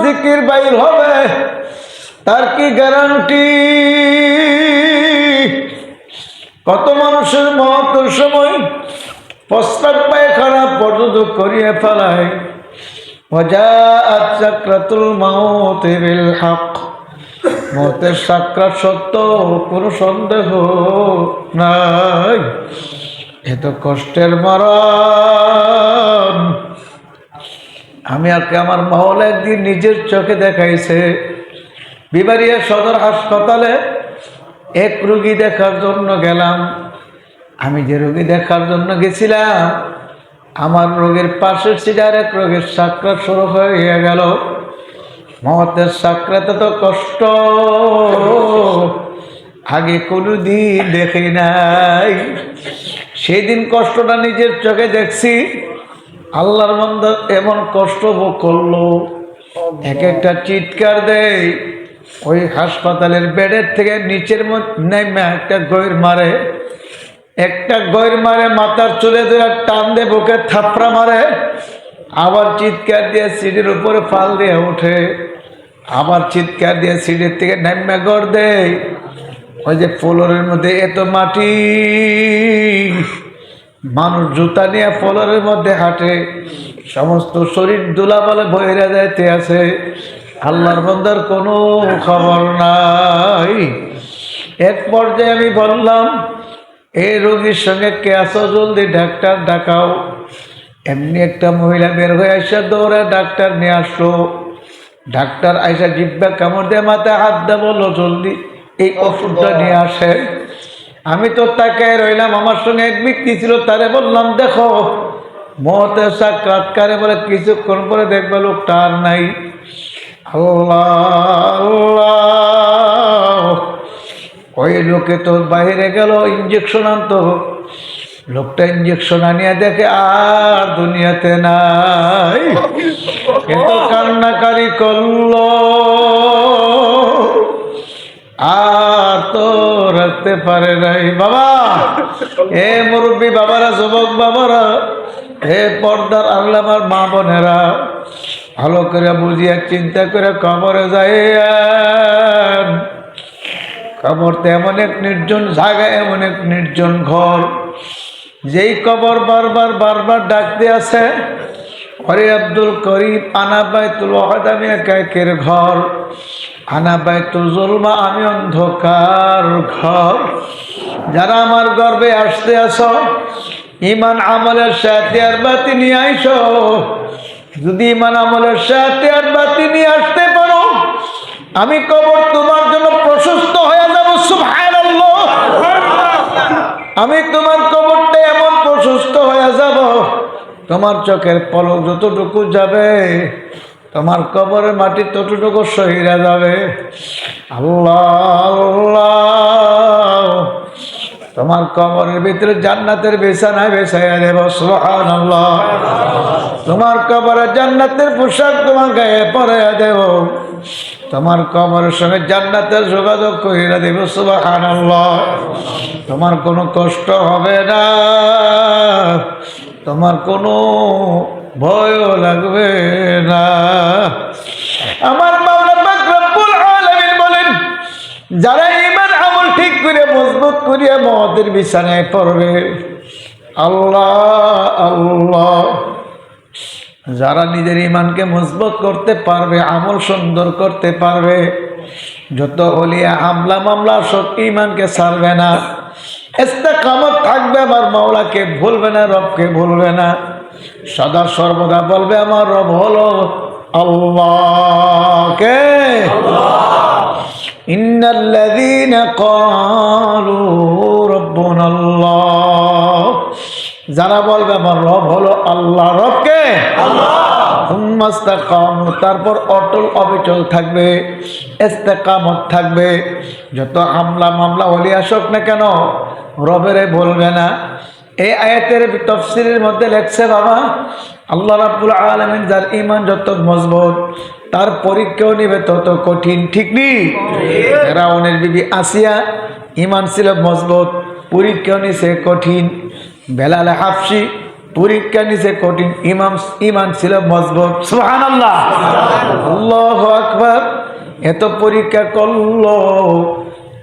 জিকির বাইর হবে, তার কি গ্যারান্টি? কত মানুষের মওতের সময় প্রস্রাব পায়খানা পর্যন্ত করিয়ে ফেলায়। ওয়াজাআত সাকরাতুল মাউতি বিল হক, মওতের সাকরাত সত্য, কোনো সন্দেহ নাই। এত কষ্টের মরণ আমি আর আমার মাওলা একদিন নিজের চোখে দেখাইছে। বিবাড়িয়া সদর হাসপাতালে এক রোগী দেখার জন্য গেলাম। আমি যে রোগী দেখার জন্য গেছিলাম, আমার রোগের পাশের সিটে আরেক রোগের সাকরাত শুরু হয়ে গেল। মওতের সাকরাতে তো কষ্ট আগে কোনোদিন দেখি নাই। সেদিন কষ্টটা নিজের চোখে দেখছি। আল্লাহর বান্দা এমন কষ্ট ভোগ করলো, এক একটা চিৎকার দেয়। ওই হাসপাতালের বেডের থেকে নিচের নেমে একটা গইর মারে, একটা গইর মারে, মাথার চুলে ধরে টান দিয়ে বুকে থাপড়া মারে, আবার চিৎকার দিয়ে সিঁড়ির উপরে ফাল দিয়ে ওঠে, আবার চিৎকার দিয়ে সিঁড়ির থেকে নেমে গড় দেয়। ওই যে ফ্লোরের মধ্যে এত মাটি, মানুষ জুতা নিয়ে ফ্লোরের মধ্যে হাঁটে, সমস্ত শরীর ধুলাবালে বইরা যাইতে আছে। আল্লাহর বান্দার কোনো খবর নাই। এক পর্যায়ে আমি বললাম, এই রোগীর সঙ্গে কে আছো, জলদি ডাক্তার ডাকাও। এমনি একটা মহিলা বের হয়ে আসা দৌড়ে ডাক্তার নিয়ে আসলো। ডাক্তার আইসা জিব্বা কামড় দিয়ে মাথায় হাত দিয়ে বললো, জলদি এই ওষুধটা নিয়ে আসে। আমি তো তাকায় রইলাম। আমার সঙ্গে এক ব্যক্তি ছিল, তারে বললাম, দেখো মওতের সাকরাত কারে বলে। কিছুক্ষণ পরে দেখবে লোকটা আর নাই। আল্লাহ আল্লাহ, ওই লোকে তো বাইরে গেল ইঞ্জেকশন আনতো। লোকটা ইঞ্জেকশন আনিয়া দেখে আর দুনিয়াতে নাই। কিন্তু কান্নাকারি করলো, আর তো রাখতে পারে নাই। বাবা, হে মুরব্বী বাবারা, যুবক বাবারা, হে পর্দার আল্লাহ আমার মা বোনেরা, ভালো করে বুঝিয়া চিন্তা করে কবরে যাইয়েন। কবর তো এমন এক নির্জন জায়গা, এমন এক নির্জন ঘর, যেই কবর বারবার বারবার ডাকতে আছে, ওরে আব্দুল করিম, আনা বাইতুল ওয়াহাদ, আমি একের ঘর, আনা বাইতুল জুলমা, আমি অন্ধকার ঘর। যারা আমার গর্বে আসতে আসো, ইমান আমলের সাথে আর বাতি নিয়ে আইসো। যদি ইমান আমলের সাথে আর বাতি নিয়ে আসতে পারো, আমি কবর তোমার জন্য প্রশস্ত হয়ে যাব। সুবহানাল্লাহ, আমি তোমার কবরটা এমন প্রশস্ত হয়ে যাব, তোমার চোখের পলক যতটুকু যাবে, তোমার কবরের মাটি ততটুকু সহিরা যাবে। আল্লাহ আল্লাহ, তোমার কবরের ভিতরে জান্নাতের বিছানায় বিছাইয়া দেব। সুবহানাল্লাহ, তোমার কবরে জান্নাতের পোশাক তোমার গায়ে পরাইয়া দেব। তোমার কবরের সঙ্গে জান্নাতের যোগাযোগ করিয়া দেব। সুবহানাল্লাহ, তোমার কোনো কষ্ট হবে না, তোমার কোনো ভয়ও লাগবে না। আমার মাওলা পাক রব্বুল আলামিন বলেন, যারা ঈমান আমল ঠিক করে মজবুত করিয়া মওতের বিছানায় পড়বে, আল্লাহ আল্লাহ, যারা নিজের ঈমানকে মজবুত করতে পারবে, আমল সুন্দর করতে পারবে, যত ওলিয়া হামলা মামলা সব ঈমানকে ছাড়বে না, ইস্তেকামত থাকবে, আমার মাওলাকে ভুলবে না, রবকে ভুলবে না, সদা সর্বদা বলবে আমার রব হলো আল্লাহ। কে? ইন্নাল্লাযীনা ক্বালু রাব্বুনাল্লাহ, যারা বলবে আমার রব হলো আল্লাহ, রবকে আল্লাহ, সুম্মা ইসতাকামু, তারপর অটল অবিচল থাকবে, ইস্তেকামত থাকবে, যত হামলা মামলা হলে আসুক না কেন রবেরে বলবে না। এই আয়াতের তাফসীরের মধ্যে লেখছে, বাবা আল্লাহ রাব্বুল আলামিন যার ঈমান যত মজবুত, তার পরীক্ষাও নিবে তত কঠিন। ঠিক নেই? ফেরাউনের বিবি আসিয়া ঈমান ছিল মজবুত, পরীক্ষাও নিছে কঠিন। বেলাল হাফসি পরীক্ষা নিছে কঠিন, ইমান ছিল মজবুত। সুবহানাল্লাহ, আল্লাহু আকবার। এত পরীক্ষা করলো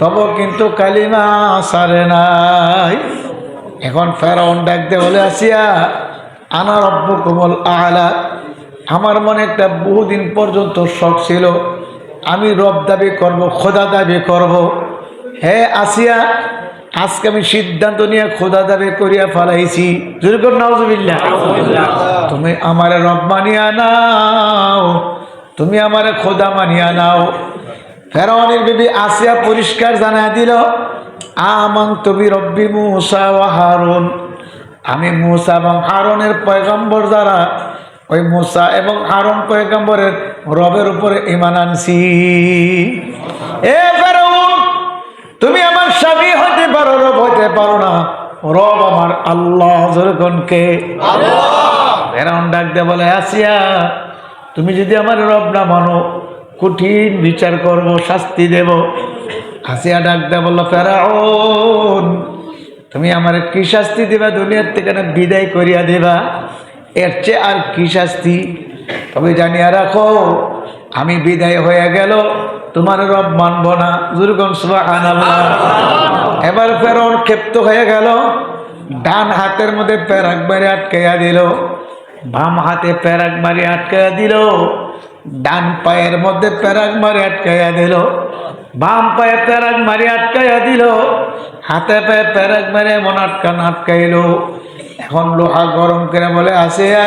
তবে কিন্তু কালিমা সারে নাই। এখন ফেরাউন ডাকতে বলে, আসিয়া আনা রব্বুকুমুল আ'লা। আমার মনে একটা বহুদিন পর্যন্ত শখ ছিল, আমি রব দাবি করব, খোদা দাবি করব। হে আসিয়া, আজকে আমি সিদ্ধান্ত নিয়ে খোদা দাবি করিয়া ফেলাইছি। জুরকুন নাউজুবিল্লাহ। তুমি আমারে রব মানিয়া নাও, তুমি আমারে খোদা মানিয়া নাও। ফেরাউনের বিবি আসিয়া পরিষ্কার জানায় দিল, আমানতু বিরব্বি মূসা ওয়া হারুন। আমি মূসা এবং হারুনের পয়গম্বর যারা, ওই মূসা এবং হারুন পয়গম্বরের রবের উপরে ঈমান আনছি। এ ফেরাউন, তুমি আমার স্বামী হতে পারো, রব হতে পারো না। রব আমার আল্লাহ। যখন কে? আল্লাহ। ফেরাউন ডাক দিয়ে বলে, আসিয়া তুমি যদি আমার রব না মানো, কঠিন বিচার করব, শাস্তি দেব। আসিয়া ডাক দিয়ে বলল, ফেরাউন তুমি আমার কি শাস্তি দেবা? দুনিয়ার থেকে না বিদায় করিয়া দেবা? এর চেয়ে আর কি শাস্তি? তবে জানিয়া রাখো, আমি বিদায় হয়ে গেল তোমার রব মানব না। যুরকুন সুবহানাল্লাহ। এবার ফেরাউন ক্ষিপ্ত হয়ে গেল, ডান হাতের মধ্যে পেরাক মারি আটকাইয়া দিল, বাম হাতে পেরাক মারি আটকাইয়া দিল, ডান পায়ের মধ্যে পেরাক মারি আটকাইয়া দিল, বাম পায়ে পেরাক মারি আটকাইয়া দিল, হাতে পায়ে পেরাক মারি এমন আটকাইল। এখন লোহা গরম করে বলে, আসিয়া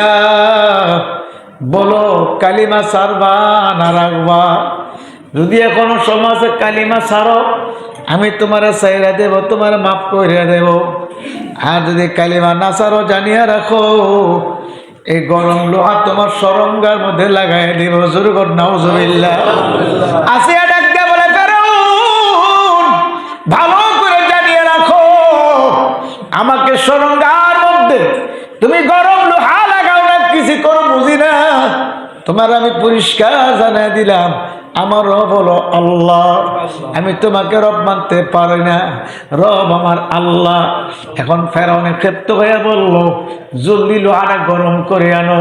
বলো কালিমা সারবা না রাখবা? যদি এখনো সমাজে কালিমা সারো, আমি তোমার সাইরা দেব, তোমার মাফ করে দেব। আর যদি কালিমা না সারো, জানিয়া রাখো এই গরম লোহা তোমার সরঙ্গার মধ্যে লাগাই দেব। যুরকুন নাউজুবিল্লাহ। আসিয়া ডাক দিয়া বলে, ফেরাউন ভালো করে জানিয়ে রাখো, আমাকে সরঙ্গার মধ্যে তুমি গরম লোহা লাগাও না, কিছু করো বুঝি না। তোমার আমি পরিষ্কার জানাই দিলাম, আমার রব হলো আল্লাহ। আমি তোমাকে রব মানতে পারি না, রব আমার আল্লাহ। এখন ফেরাউনে ক্ষিপ্ত হয়ে বলল, জলদি লোহাটা গরম করে আনো।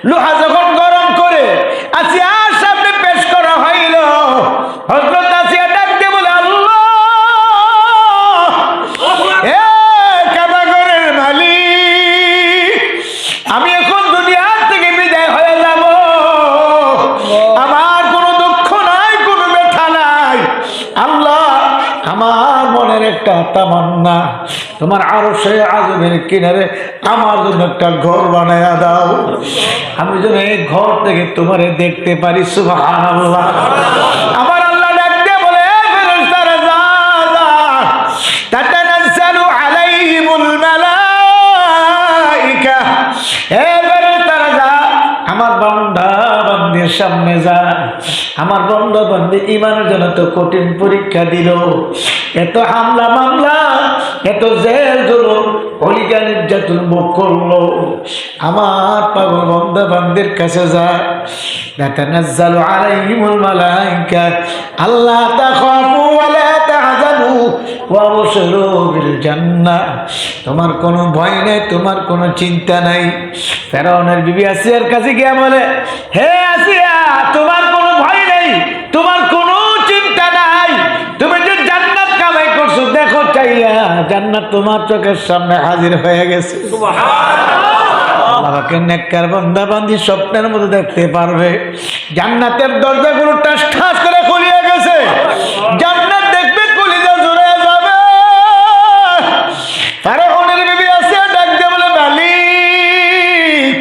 লোহা যখন গরম করে আসিয়ার সামনে পেশ করা হইল, হযরত আসিয়া ডাক দিয়ে বলে, আল্লাহ, এ কাবাগরের মালিক, আমি এখন দুনিয়ার থেকে বিদায় হয়ে যাব। আমার কোনো দুঃখ নাই, কোনো ব্যথা নাই। আল্লাহ, আমার মনের একটা তামান্না, তোমার আরশে আযমের কিনারে আমার জন্য একটা ঘর বানায়া দাও, আমি যেন এই ঘর থেকে তোমারে দেখতে পারি। সুবহানাল্লাহ। আমার আল্লাহ ডাক দিয়ে বলে, ফেরেশতারা যা যা, তাতানাজ্জালু আলাইহিমুল মালাইকা। হে ফেরেশতারা যা, আমার বান্দা বান্দির সামনে যা। আমার বান্দা বান্দি ঈমানের জন্য তো কঠিন পরীক্ষা দিল, এত হামলা মামলা, এত জেল জুলুম, হলিকা নির্যাতন ভোগ করলো। আমার পাগল বান্দা বান্দির কাছে যা। তাতানাজ্জালু আলাইহিমুল মালাইকা আল্লা তাখাফু ওয়া লা তাহজানু ওয়া আবশিরু বিল জান্নাহ। তোমার কোনো ভয় নেই, তোমার কোনো চিন্তা নাই। ফেরাউনের বিবি আসিয়ার কাছে গিয়ে বলে, হে আসিয়া, তোমার কোনো ভয় নেই, তোমার কোনো চিন্তা নাই। তুমি যে জান্নাত কামাই করছো, দেখো চাইয়া জান্নাত তোমার চোখের সামনে হাজির হয়ে গেছে। আল্লাহকে নেককার বান্দা বান্দি স্বপ্নের মধ্যে দেখতে পারবে। জান্নাতের দরজাগুলো ঠাস ঠাস করে খুলিয়ে গেছে, জান্নাত দেখবে, কলিজা জুড়ে যাবে। ফেরাউনের বিবি আসিয়া ডাক দিয়ে বলে, মালিক,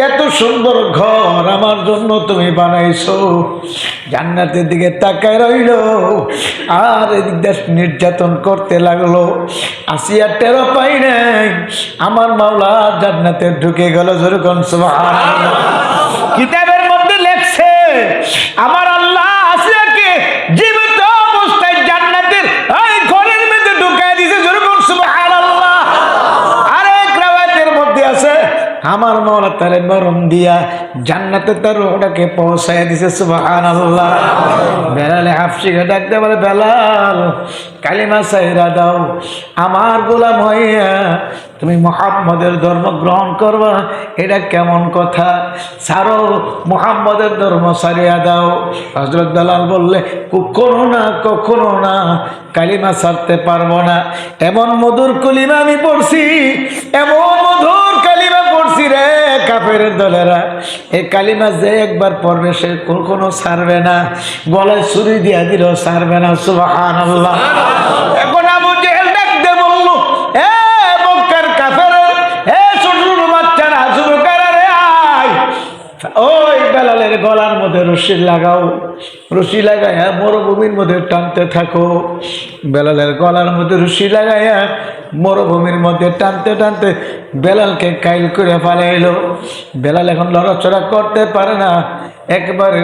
এত সুন্দর ঘর আমার জন্য তুমি বানাইছো। জান্নাতের দিকে তাকায় রইল, আর এদিক দেশ নির্যাতন করতে লাগলো। আসিয়া টেরো পাই নাই, আমার মাওলা জান্নাতে ঢুকে গেল। যুরকুন সুবহানাল্লাহ। কিতাবের মধ্যে লেখছে, আমার আল্লাহ আসিয়াকে জীবিত অবস্থায় জান্নাতের ওই ঘরের মধ্যে ঢুকায় দিয়েছে। যুরকুন সুবহানাল্লাহ। আরেক রাওয়ায়াতের মধ্যে আছে, আমার মাওলা তারে নরম দিয়া জান্নাতে তার ওটাকে পৌঁছায় দিছে সুবহানাল্লাহ। বেলালে হাফসিকে ডাকতে বলে, বেলাল কালিমা সাইরা দাও, আমার গোলাম হইয়া তুমি মুহাম্মদের ধর্ম গ্রহণ করবা, এটা কেমন কথা? ছাড়ো, মুহাম্মদের ধর্ম ছাড়িয়া দাও। হযরত বেলাল বললে, কখনো না কালিমা ছাড়তে পারবো না। এমন মধুর কলিমা আমি পড়ছি, এমন মধুর কালিমা পড়ছি রে কাফেরের দলেরা, এই কালিমা যে একবার পড়বে সে কখনো ছাড়বে না, গলায় ছুরি দিয়া দিলেও ছাড়বে না। সুবহানাল্লাহ। এখন আবু জেহেল ডাকতে বলল, এ মক্কার কাফের, এ ছোট ছোট বাচ্চারা, যুবকেরা রে আয়, ওই বেলালের গলার মধ্যে রশি লাগাও, রশি লাগাইয়া মরুভূমির মধ্যে টানতে থাকো। বেলালের গলার মধ্যে রশি লাগাইয়া মরুভূমির মধ্যে টানতে টানতে বেলালকে কাইল করে ফেলাইলো। বেলাল এখন লড়াচড়া করতে পারে না, একবারে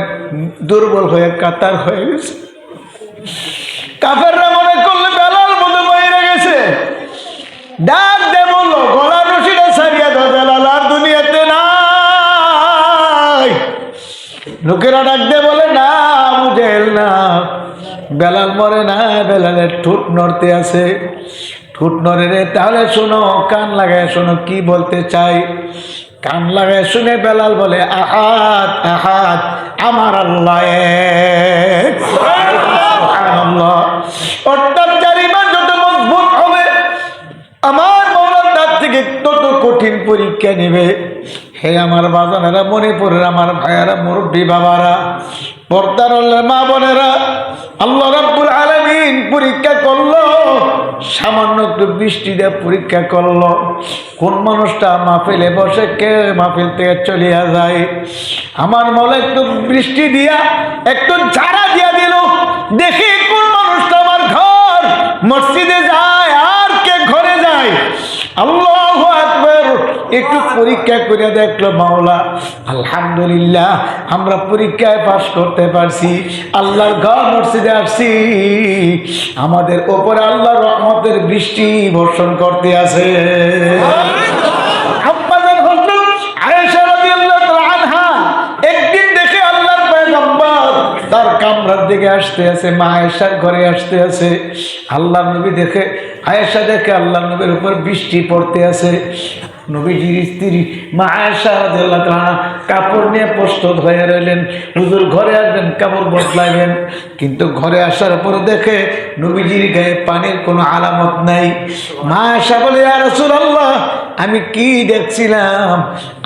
দুর্বল হয়ে কাতার হয়ে গেছে। কাফেররা মনে করলে বেলাল মধ্যে বইরে গেছে, ডাক দে বলল, গলার রশিটা ছাড়িয়া দাও, বেলাল আর দুনিয়াতে নাই। লোকেরা ডাক দে বলে, না আবু জেহেল না, বেলাল মরে না, বেলালের ঠোঁট নড়তে আছে, ঠোঁট নড়ে রে। তাহলে শোনো, কান লাগায় শোনো কি বলতে চাই। কান লাগায় শুনে বেলাল বলে, আহাদ আহাদ, আমার আল্লাহ এক। সুবহানাল্লাহ। অর্থাৎ যার ঈমান যত মজবুত হবে, আমার মাওলা তার থেকে তত কঠিন পরীক্ষা নেবে। হে আমার বাজানেরা, মণিপুরের আমার ভাইয়ারা, মুরব্বী বাবারা, পর্দার মা বোনেরা, আল্লাহ রাব্বুল আলামিন পরীক্ষা করলো, সামান্য একটু বৃষ্টি দিয়ে পরীক্ষা করলো। কোন মানুষটা মাহফিলে বসে, কে মাহফিল থেকে চলিয়া যায়, আমার মাওলা একটু বৃষ্টি দিয়া, একটু ঝাড়া দিয়া দিল, দেখি কোন মানুষটা আমার ঘর মসজিদে যায় আর কে ঘরে যায়। আল্লাহু আকবার। একটু পরীক্ষা করে দেখলো মাওলা, আলহামদুলিল্লাহ আমরা পরীক্ষায় পাস করতে পারছি, আল্লাহর ঘর মসজিদে আসছি, আমাদের উপরে আল্লাহর রহমতের বৃষ্টি বর্ষণ করতে আছে। আয়েশা রাদিয়াল্লাহু তাআলা আনহা একদিন দেখে আল্লাহর পয়গম্বর তার কামরার দিকে আসতে আছে, মা আয়েশার ঘরে আসতে আছে। আল্লাহর নবী দেখে, আয়েশা দেখে আল্লাহর নবীর উপর বৃষ্টি পড়তে আছে। নবীজির স্ত্রী মা আয়েশা রাদিয়াল্লাহু তাআলা কাপড় নিয়ে প্রস্তুত হয়ে রইলেন, হুজুর ঘরে আসবেন, কাপড় বদলাবেন। কিন্তু ঘরে আসার পরে দেখে নবীজির গায়ে পানির কোনো আলামত নাই। মা আয়েশা বলে, ইয়া রাসূলুল্লাহ, আমি কি দেখছিলাম,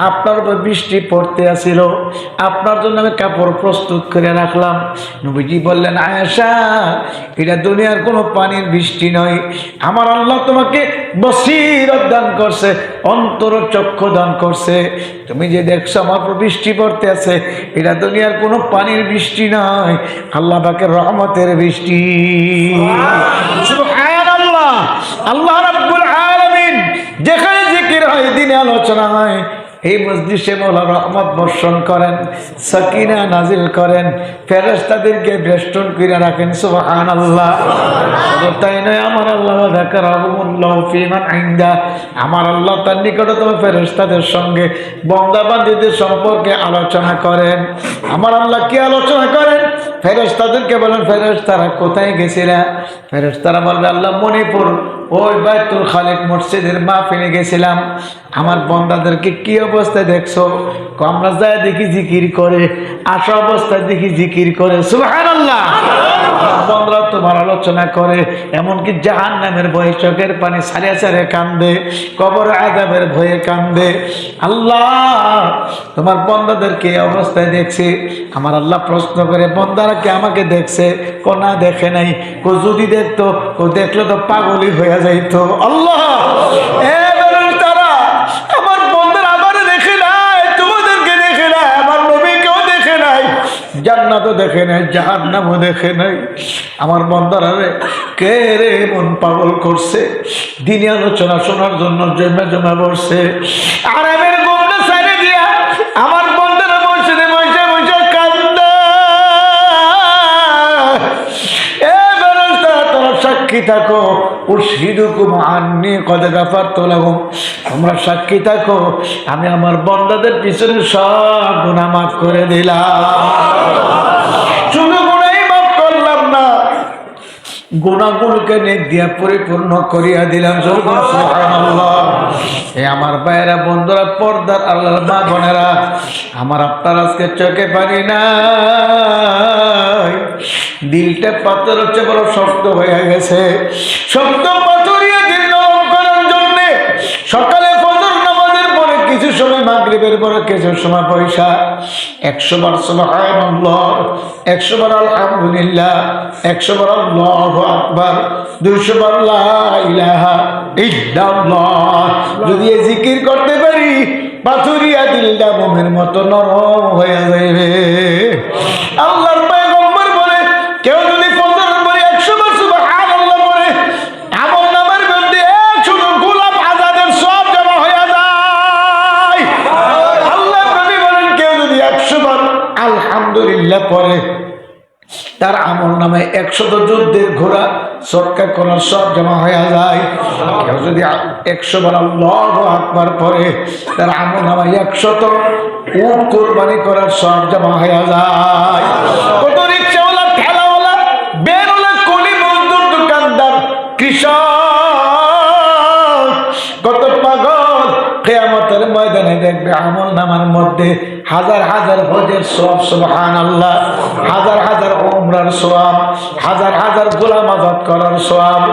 আপনার উপর বৃষ্টি পড়তে আসিল, আপনার জন্য আমি কাপড় প্রস্তুত করে রাখলাম। নবীজি বললেন, আয়েশা, এটা দুনিয়ার কোনো পানির বৃষ্টি নয়, আমার আল্লাহ তোমাকে বসীরত দান করছে, অন্তর চক্ষু দান করছে। তুমি যে দেখছো আমার উপর বৃষ্টি পড়তে আছে, এটা দুনিয়ার কোনো পানির বৃষ্টি নয়, আল্লাহ পাকের রহমতের বৃষ্টি। সুবহানাল্লাহ। আল্লাহ রাব্বুল আলামিন যেখানে জিকির হয়, দিনে আলোচনা হয়, এই মজলিসে মাওলা রহমত বর্ষণ করেন, সাকিনা নাজিল করেন, ফেরেশতাদেরকে বেষ্টন করে রাখেন। সুবহানাল্লাহ। তাই নয়, আমার আল্লাহ যাকারাহুমুল্লাহু ফীমান ইনদা, আমার আল্লাহ তার নিকটতম ফেরেশতাদের সঙ্গে বান্দা বান্দীদের সম্পর্কে আলোচনা করেন। আমার আল্লাহ কি আলোচনা করেন? ফেরেশতাদেরকে বলেন, ফেরেশতারা কোথায় গেছিলা? ফেরেশতারা বলবে, আল্লাহ মণিপুর ওই বাইতুল খালিক মসজিদের মাহফিলে গেছিলাম, আমার বান্দাদেরকে কি অবস্থায় দেখছো? আমরা যায় দেখি জিকির করে, আসা অবস্থায় দেখি জিকির করে। সুবহানাল্লাহ। বান্দারা তোমার আলোচনা করে, এমনকি জাহান্নামের ভয়ে চোখের পানি ছাড়িয়ে ছাড়িয়ে কান্দে, কবর আযাবের ভয়ে কান্দে। আল্লাহ তোমার বান্দাদেরকে এই অবস্থায় দেখছি। আমার আল্লাহ প্রশ্ন করে, বান্দারা কি আমাকে দেখছে? না দেখে নাই। যদি দেখতো, দেখলে তো পাগলই হয়ে যাইতো। আল্লাহ তারা আমার বন্দার আমারে দেখে নাই, তোমাদেরকে দেখে নাই, আমার নবীকেও দেখে নাই, জান্নাতও দেখে নাই, জাহান্নামও দেখে নাই। আমার বন্দারা রে কে রে মন পাগল করছে, দিনে আলোচনা শোনার জন্য জমে জমে বসছে, আরামের ঘুমটা ছেড়ে দিয়া আমার বন্দারা মসজিদে বসে বসে কান্দে। এ বেরেস্তা তোরা সাক্ষী সাক্ষী থাকো, উশহিদুকুম আন্নী কদ গাফারতু লাহুম, তোমরা সাক্ষী থাকো আমি আমার বান্দাদের পিছনে সব গুনাহ মাফ করে দিলাম। শুধু গুনাহই মাফ করলাম না, গুনাহগুলোকে নেক দিয়া পরিপূর্ণ করিয়া দিলাম। সুবহানাল্লাহ। এই আমার ভাইয়েরা, বন্ধুরা, পর্দার আল্লাহর মা বোনেরা, আমার আপনার আজকে চোখে পানি নাই, দিলটা পাথর হচ্ছে বড় শক্ত হয়ে গেছে। শক্ত পাথরিয়া দিল নরম করার জন্য সকালে ফজর নামাজের পরে কিছু সময়, মাগরিবের পরে কিছু সময় পয়সা 100 বার সুবহানাল্লাহ, 100 বার আলহামদুলিল্লাহ, 100 বার আল্লাহু আকবার, 200 বার লা ইলাহা ইল্লাল্লাহ যদি এই জিকির করতে পারি, পাথরিয়া দিলটা মোমের মতো নরম হয়ে যাবে। আল্লাহর পয়গম্বর বলে, কেউ যদি ফজরের পরে 100 বার সুবহানাল্লাহ পড়ে, আমলনামার মধ্যে 100 গোলাপ আজাদের সওয়াব জমা হয়ে যায়। আল্লাহর নবী বলেন, কেউ যদি 100 বার আলহামদুলিল্লাহ পড়ে, তার আমলনামায় 100 যুদ্ধের ঘোড়া সৎকার করার সব জমা হয়ে যায়। কেউ যদি 100 বার আল্লাহু আকবার পড়ে, তার আমলনামায় 100 উট কুরবানি করার সব জমা হয়ে যায়। কত রিকশাওয়ালা, ঠেলাওয়ালা, বেরোলা, কুলি মজদুর, দোকানদার, কৃষক, কত পাগল কিয়ামতের ময়দানে দেখবে আমলনামার মধ্যে হাজার হাজার হজের সওয়াব, সুবহানাল্লাহ, হাজার হাজার উমরার সওয়াব, হাজার হাজার গোলাম আজাদ করার সওয়াব,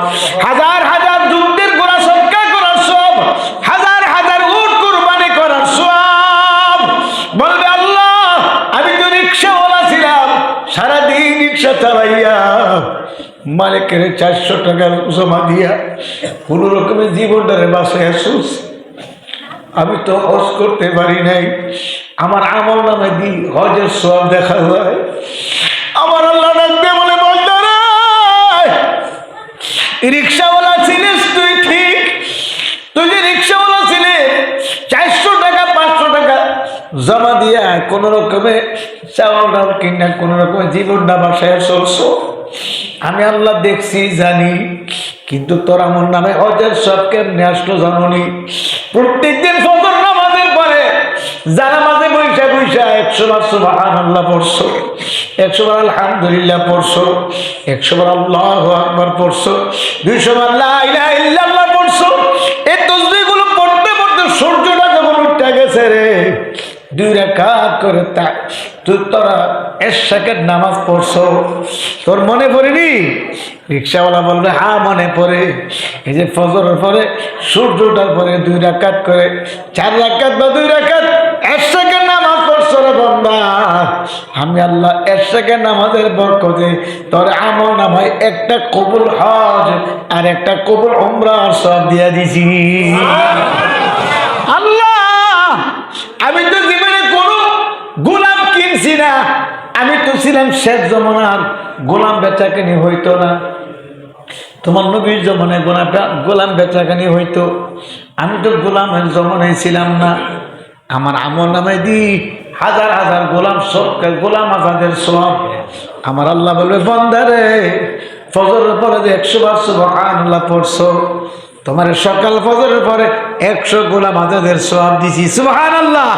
হাজার হাজার যুদ্ধের গোলা সৎকার করার সওয়াব, হাজার হাজার উট কুরবানি করার সওয়াব। বলবে, আল্লাহ আমি তো রিকশাওয়ালা ছিলাম, সারাদিন রিকশা চালাইয়া মালিকের 400 টাকা জমা দিয়া কোন রকমের জীবনটারে বাসায় আসুস, আমি তো হজ করতে পারি নাই, আমার আমল নামে দি হজের সওয়াব দেখা যায়। আমার আল্লাহ ডাকতে বলে, বলতারে রিকশাওয়ালা ছিলিস তুই ঠিক, তুই যে রিকশাওয়ালা ছিলে 400 টাকা 500 টাকা জমা দিয়া কোন রকমে চাউল ডাল কিনা কোন রকমের জীবনটা বাসায় চলছো, আমি আল্লাহ দেখছি জানি, কিন্তু তোর আমল নামে হজের সব কেমনে আসলো জানোনি? প্রত্যেকদিন ফজর নামাজের পরে জানামাজে বৈশা বৈশা 100 বার সুবহানাল্লাহ পড়ছো, 100 বার আলহামদুলিল্লাহ পড়ছো, 100 বার আল্লাহু আকবার পড়ছো, 200 বার লা ইলাহা ইল্লাল্লাহ পড়ছো। এই তাসবিহগুলো পড়তে পড়তে সূর্যটা যখন উঠে গেছে রে, 2 রাকাত করে তোরা এশাকের নামাজ পড়ছো, তোর মনে পড়েনি? রিকশাওয়ালা বলবে, হ্যাঁ মনে পড়ে। এই যে ফজরের পরে সূর্যটার পরে 2 রাকাত করে 4 রাকাত বা 2 রাকাত এশাকের নামাজ পড়ছো রে বান্দা, আমি আল্লাহ এশাকের নামাজের বরকতে তোর আমল নামায় একটা কবুল হজ আর একটা কবুল উমরার সব দিয়া দিছি। আল্লাহ আমি তো জীবনে কোনো গোলাম কিনছি না, আমি তো ছিলাম শেষ জমানার, গোলাম বেচাকেনি হইতো না। তোমার নবীর জমানায় গোলাম বেচাকেনি হইতো, আমি তো গোলামের জমানায় ছিলাম না। আমার আমল নামায় দি হাজার হাজার গোলাম, সব গোলাম আজাদের সওয়াব। আমার আল্লাহ বলবে, বান্দারে ফজরের পরে যে 100 বার সুবহানাল্লাহ পড়ছো, তোমার সকাল ফজরের পরে 100 গোলাম আজাদের সওয়াব দিছি। সুবহানাল্লাহ।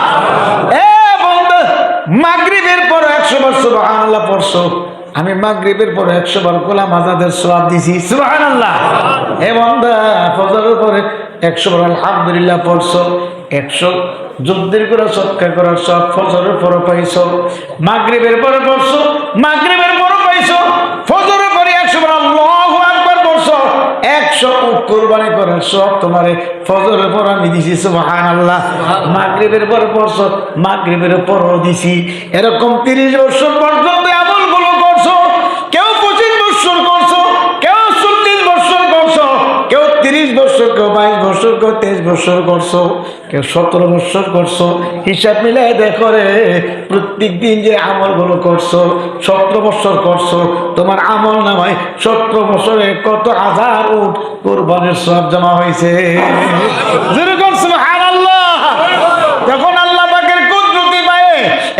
এ বান্দা, মাগরিবের পরে 100 বার সুবহানাল্লাহ পড়ছো, আমি মাগরিবের পরে 100 বার গোলাম আজাদের সওয়াব দিছি। সুবহানাল্লাহ। এ বান্দা, ফজরের পরে 100 বার আলহামদুলিল্লাহ পড়ছো, 100 যুদ্ধের করে সৎকার করার সব ফজরের পরে পাইছো, মাগরিবের পরে পড়ছো, মাগরিবের পরে পাইছো, ফজরের পরে 100 বার আল্লাহু আকবার পড়ছো, 100 উট কুরবানি করার সব তোমারে ফজরের পর আমি দিছি। সুবহানাল্লাহ। মাগরিবের পরে পড়ছো, মাগরিবের পরও দিছি। এরকম 30 বছর পর্যন্ত আমলগুলো করছো। কেউ 25 বছর করছো, কেউ 40 বছর করছো, কেউ 30 বছর, কেউ 22 বছর, কেউ 23 বছর করছো, কেউ 17 বছর করছো। হিসাব মিলাই দেখো রে, প্রত্যেক দিন যে আমলগুলো করছো, 17 বছর করছো, তোমার আমল নামায় 17 বছরে কত হাজার উট কুরবানির সওয়াব জমা হয়েছে। যেরকম সুবহানাল্লাহ। যখন আল্লাহ পাকের কুদরতি পায়ে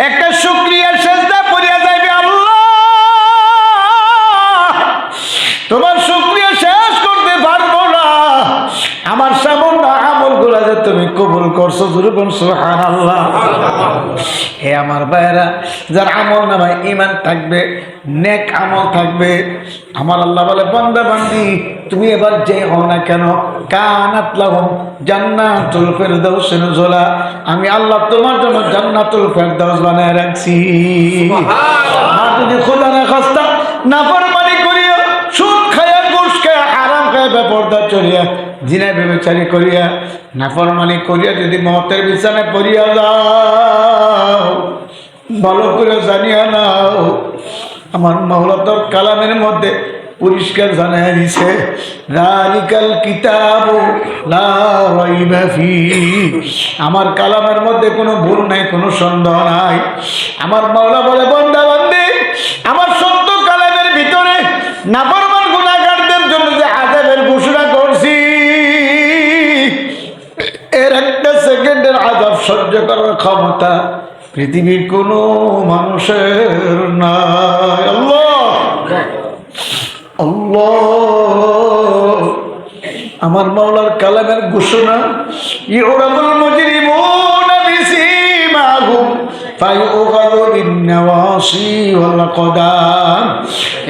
একটা শুকরিয়া সেজদা পড়িয়া যাইবে, আল্লাহ তোমার শুকরিয়া জুরুকুন সুবহানাল্লাহ। হে আমার ভাইরা, যার আমল নামায় ঈমান থাকবে, নেক আমল থাকবে, আমার আল্লাহ বলে বান্দা বান্দি তুমি এবার যে হও না কেন, কানাত লাহুম জান্নাতুল ফিরদাউস নুজুলা, আমি আল্লাহ তোমার জন্য জান্নাতুল ফিরদাউস বানায় রাখছি। আর যদি খোদা না খাস্তা নাফরমানি করিয়া, সুদ খায়া, ঘুষ খায়া, হারাম খায়া, বেপরদা চলিয়া, জিনা ব্যভিচারী করিয়া, নাফরমানি করিয়া যদি মওতের বিছানায় পড়িয়া যাও, ভালো করে জানিয়া নাও আমার মাওলা তোর কালামের মধ্যে পরিষ্কার জানায় দিছে, যালিকাল কিতাবু লা রাইবা ফীহি, আমার কালামের মধ্যে কোনো ভুল নাই, কোনো সন্দেহ নাই। আমার মাওলা বলে বান্দা বান্দি, আমার সত্য কালামের ভিতরে নাফরমান গুনাহগারদের জন্য যে আযাবের ঘোষণা করছি, এর একটা সেকেন্ডের আযাব সহ্য করার ক্ষমতা পৃথিবীর কোনো মানুষের নাই। আল্লাহ আল্লাহ, আমার মাওলার কালামের ঘোষণা, ইউরাদুল মুজরিমুনা বিসীমাহুম ফায়ুগাযু বিন-নাওয়াসি ওয়াল কদাম।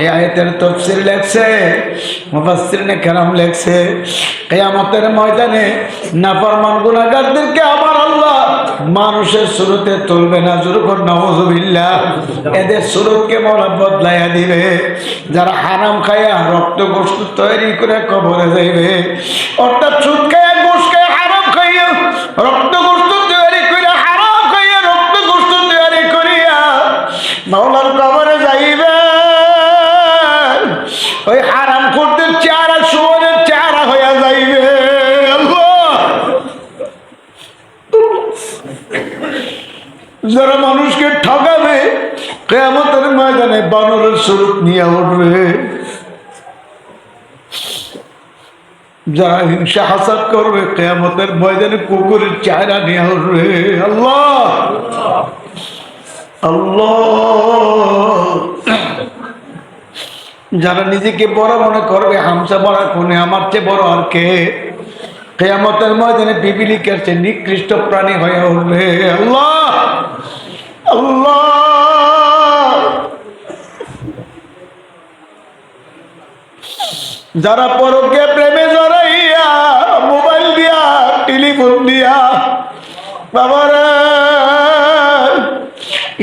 এই আয়াতের তাফসীর লেখছে মুফাসসিরিনে কেরাম, লেখছে কিয়ামতের ময়দানে নাফরমান গুনাহগারদেরকে আমার আল্লাহ মানুষের সুরতে তুলবে না, জুরুকুন নাউযুবিল্লাহ, এদের সুরতকে মাওলা বদলাইয়া দিবে। যারা হারাম খায়া রক্ত গোশত তৈরি করে কবরে যাইবে, অর্থাৎ সুদ খায়া, ঘুষ খায়া, হারাম খাইয়া রক্ত গোশত তৈরি করে, হারাম খাইয়া রক্ত গোশত তৈরি করিয়া মাওলার কবরে যাইবে, ওই হারাম করতে চেহারা সুরের চেহারা হইয়া যাইবে। যারা মানুষকে ঠকাবে কিয়ামতের ময়দানে বানরের স্বরূপ নিয়ে উঠবে, যারা হিংসা হাসাদ করবে কিয়ামতের ময়দানে কুকুরের চেহারা নিয়ে উঠবে। আল্লাহ আল্লাহ, যারা নিজেকে বড় মনে করবে, হামসা বড় কোনে, আমার চেয়ে বড় আর কে, কিয়ামতের ময়দানে পিপিলিকার চেয়ে নিকৃষ্ট প্রাণী হয়ে উঠবে। আল্লাহ আল্লাহ, যারা পরকে প্রেমে জড়াইয়া, মোবাইল দিয়া, টেলিফোন দিয়া, বাবারা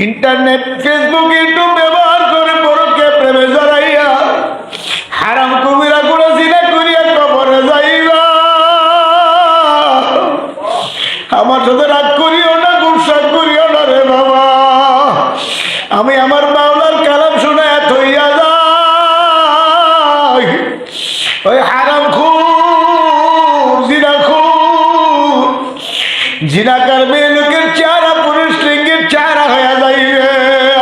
ইন্টারনেট, ফেসবুক, ইউটিউব ব্যবহার করে পরকে প্রেমে জড়াইয়া হারাম কবিরা করে জিনা করিয়া কবরে যাইবা। আমার সাথে রাগ করিও না, গুসা করিও না রে বাবা, আমি আমার মাওলার কালাম শুনে থইয়া যাই, ওই হারাম খুর, জিনাখুর, জিনাকার মেয়ে লোকের চেহারা পুরুষ লিঙ্গের চেহারা হয়ে যাইবে।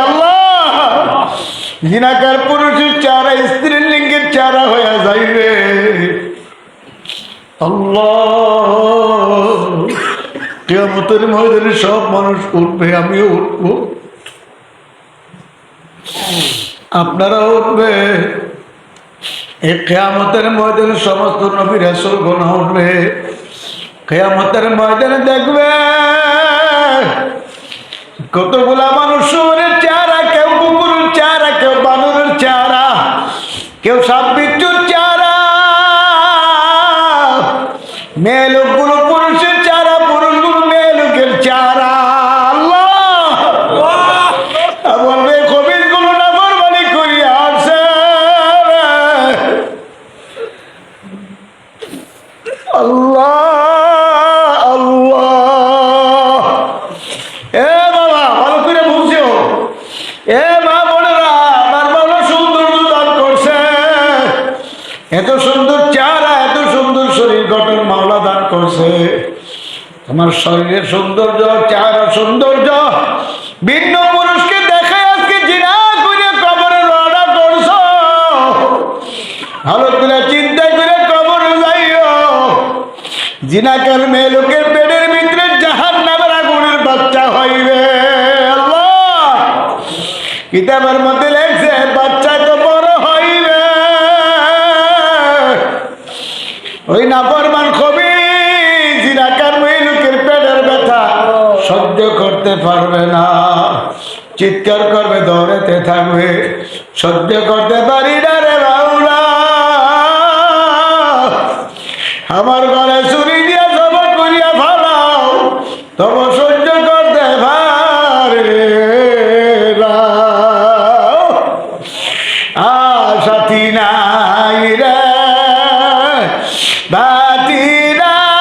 আল্লাহ, জিনাকার পুরুষের চেহারা স্ত্রীর লিঙ্গের চেহারা হয়ে যাইবে। আল্লাহ, কিয়ামতের ময়দানে সব মানুষ উঠবে, আমিও উঠব, আপনারা উঠবে। এই কিয়ামতের ময়দানে সমস্ত নবী রাসূল গণ উঠবে। কিয়ামতের ময়দানে দেখবে কতগুলা মানুষ সুরের চেহারা, কেউ কুকুরের চেহারা, কেউ বানরের চেহারা, কেউ সাপ বিচ্ছুর চেহারা, মেয়ে লোকগুলো পুরুষের চেহারা, পুরুষগুলো মেয়ে লোকের চেহারা। আল্লাহ বলবে কবির গুলো নাফরমানি করিয়া আসে। আল্লাহ আল্লাহ, এ বাবা ভালো করে বুঝছো, এ মা বোনেরা, আমার বাবা সৌন্দর্য দান করছে, এত সুন্দর চেহারা, এত সুন্দর শরীর গঠন মাওলা দান করছে। তোমার শরীরের সৌন্দর্য, চেহারা সৌন্দর্য, ভিন্ন পুরুষকে দেখে আজকে জিনা করে কবরে রওনা করছো। ভালো করে চিন্তা করে কবরে যাইও, জিনাকার মেয়ে লোকের পেটের ভিতরে জাহান্নামের আগুনের বাচ্চা হইবে। আল্লাহ কিতাবের মধ্যে লেখছে বাচ্চা তো বড় হইবে, ওই নাফরমান কবি জিনাকার মেয়ে লোকের পেটের ব্যথা করতে পারবে না, চিৎকার করবে, দৌড়াতে থাকবে, সহ্য করতে পারি না রে বাউলা, আমার ঘরে চুরি দিয়া জমা করিয়া ফালাও, তবু সহ্য করতে পারে না। সাথী নাই রে বাতি নাই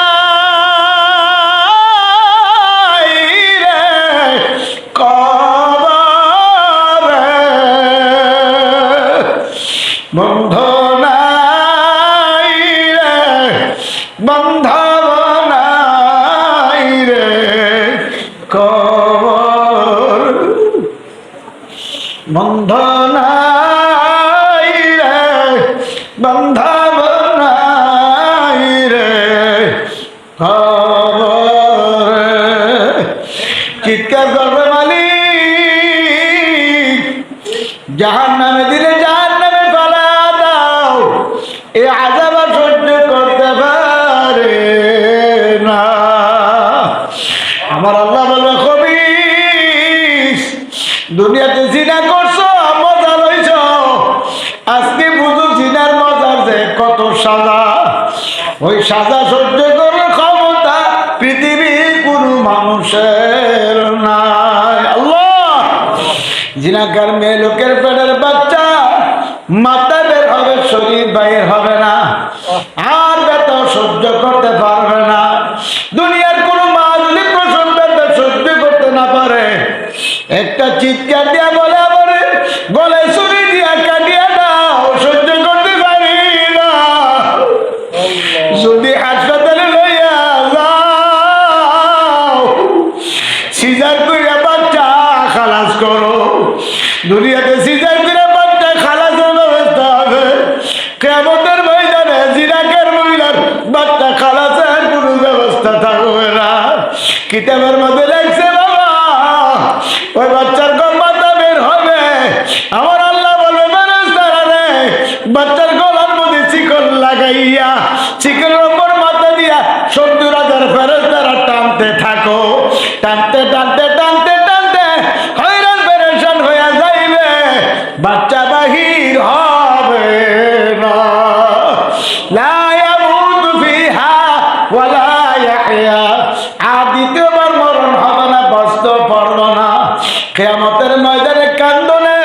রে কবরে, বন্ধু নাই রে বান্ধব নাই রে কবর, বন্ধু নাই রে বান্ধব নাই রে কবর। চিৎকার করবে মালিক, জাহান্নামে দিলে জাহান্নামে ফেলা দাও, এ আযাব সহ্য করতে পারে না। আমার আল্লাহ বলবে, খবিস, দুনিয়াতে জিনা করছো, মজা লইছ, আজকে বুঝো জিনার মজার যে কত সাজা। ওই সাজা সহ্য করার ক্ষমতা পৃথিবীর কোনো মানুষের নাই। আল্লাহ, জিনাকার মেয়ে লোকের পেটের বাচ্চা, মাথা বের হবে, শরীর বাইর হবে না, আর ব্যথা সহ্য করতে পারবে না। দুনিয়ার কোনো মা যদি প্রসব ব্যথা সহ্য করতে না পারে, একটা চিৎকার দিয়া বলে আমারে গলায় ছুরি দিয়া কাটিয়া দাও, সহ্য করতে পারি না। যদি হাসপাতালে লইয়া যাও, সিজার কইরা বাচ্চা খালাস করো। দুনিয়াতে সিজার কইরা বাচ্চা খালাসের ব্যবস্থা হবে, কিয়ামতের ময়দানে জিনাকার মহিলার বাচ্চা খালাসের কোনো ব্যবস্থা থাকবে না। কিতাবের মধ্যে লেখছে বাবা, ওই বাচ্চার মাথা বের হবে, আমার আল্লাহ বলবে ফেরেশতারা রে, বাচ্চার গলার মধ্যে শিকল লাগাইয়া শিকলের উপর মাথা দিয়া ৭০,০০০ ফেরেশতারা টানতে থাকো। টানতে টানতে টানতে টানতে হয়রান পেরেশান হইয়া যাইবে, বাচ্চা বাহির হবে না। লা ইয়ামুতু ফিহা ওয়ালা ইয়াহইয়া, আর দ্বিতীয়বার মরণ হবে না, বাঁচতে পারবো না। কিয়ামতের ময়দানে কান্দনে,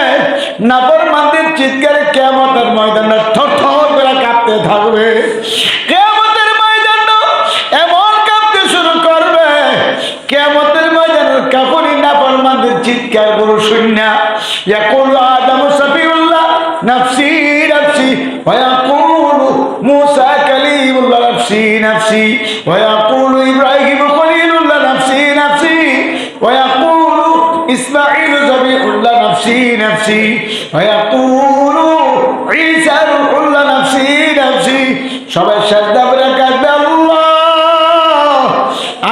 নাফরমানদের চিৎকারে কিয়ামতের ময়দানে থরথর করে কাঁপতে থাকবে। কিয়ামতের ময়দানে এমন কাঁপতে শুরু করবে, কিয়ামতের ময়দানে কাপুরি নাফরমানদের চিৎকার গুলো শুননা, ইয়াকুলু আদামু সাফিউল্লাহ নাফসি নাফসি, ওয়া ইয়াকুলু মুসা কালিমুল্লাহ নাফসি নাফসি, ওয়া ইয়াকুলু ইব্রাহিম খলিলুল্লাহ নাফসি নাফসি, ওয়া ইয়াকুলু ইসমাঈল যাবিহুল্লাহ নাফসি নাফসি, ওয়া ইয়াকুলু ঈসা রূহুল্লাহ নাফসি নাফসি। সবাই সাজদা করে কাঁদবে, আল্লাহ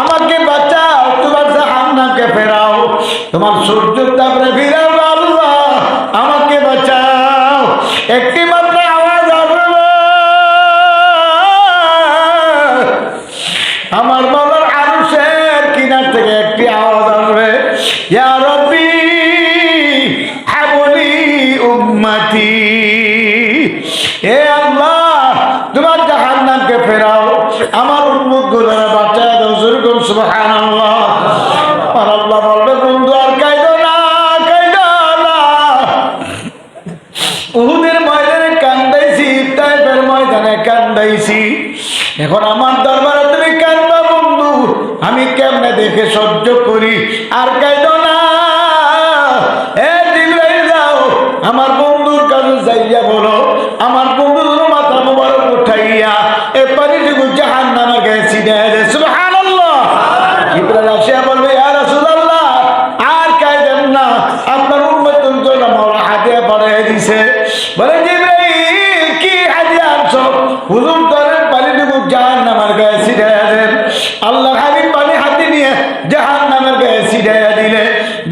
আমাকে বাঁচাও, তোমার জাহান্নামকে ফেরাও, তোমার সূর্যের তাপরে ফিরাও, আল্লাহ আমাকে বাঁচাও। একটি মাত্র আওয়াজ আসবে, আমার বাবার আরশের কিনার থেকে একটি আওয়াজ আসবে, ইয়া রাব্বি হাবলি উম্মতি, হে আল্লাহ তোমার জাহান্নামকে ফেরাও, আমার উম্মতগুলোরে বাঁচায় দাও। যেরকম সুবহানাল্লাহ। আর আল্লাহ বলবে, বন্ধু আর কাঁদো না, কাঁদো না। উহুদের ময়দানে কান্দাইছি, তায়েফের ময়দানে কান্দাইছি, এখন আমার দরবারে তুমি কাঁদবা বন্ধু, আমি কেমনে দেখে সহ্য করি, আর কাঁদো না। এ জিবরাইল যাও, আমার বন্ধুর কাছে যাইয়া বলো, আমার বন্ধুর মাথা মোবারক উঠাইয়া এ পানিটুকু জাহান্নামের গায়ে ছিটাইয়া দেয়। সুবহানাল্লাহ। জিবরাইল আসিয়া বলবে, ইয়া রাসূলুল্লাহ আর কাঁদেন না, আপনার উম্মতের জন্য মাওলা হাদিয়া পাঠিয়ে দিয়েছে। বলে, জিবরাইল কি হাদিয়া আনছো? হুজুর ধরেন পানিটুকু জাহান্নামের গায়ে ছিটাইয়া দেন। আল্লাহর হাবিব পানি হাতে নিয়ে জাহান্নামের গায়ে ছিটাইয়া দিলে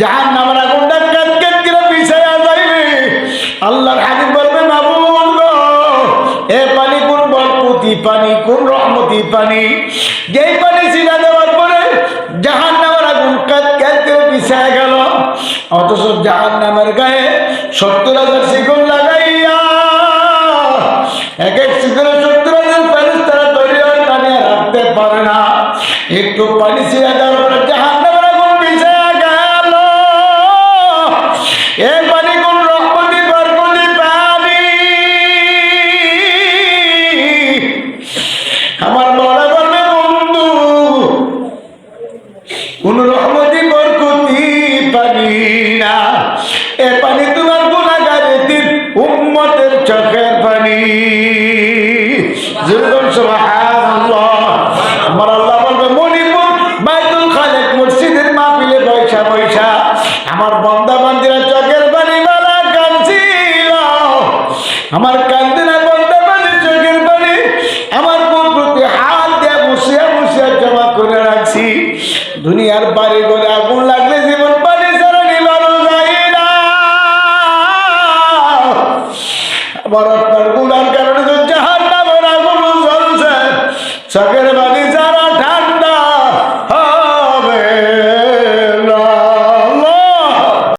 জাহান্নামের আগুনটা কাঁদ কাঁদ করে পিছাইয়া যাইবে। আল্লাহর হাবিব বলবে, মাবুদ গো, এ পানি কোন বরকতি পানি, কোন রহমতি পানি, যেই পানি ছিটা দেওয়ার পরে জাহান্নামের আগুন কাঁদ কাঁদ করে বিছায় গেল, অথচ জাহান্নামের গায়ে 70,000 শিকল লাগাইয়া এক এক শিকলে 70,000 ফেরেশতারা তৈরি হয়, টানিয়ে রাখতে পারে না। একটু পানি ছিঁড়ে দেওয়ার পরে জাহান্নামের আগুন বিছায় গেল। এ পানি কোন রহমতি বরকতি পানি, আমার বড় বলবে বন্ধু কোন রহমতি বরকতি পানি না, এ পানি তোমার গুনাহগারের উম্মতের চোখের পানি। সুবহানাল্লাহ। আমার আল্লাহ বলবে মনিপুর বাইতুল খালেক মসজিদের মাহফিলে বৈশা বৈশা আমার বান্দা বান্দিরা চোখের পানি মালা কাঁদছিল, আমার কান্দে না বান্দা বান্দির চোখের পানি আমার প্রতি হাত দিয়ে মুছিয়া মুছিয়া জমা করে রাখছি। দুনিয়ার বাড়ি ঘরে আগুন লাগলে জীবন পানি ছাড়া নিবানো যায় না। বড়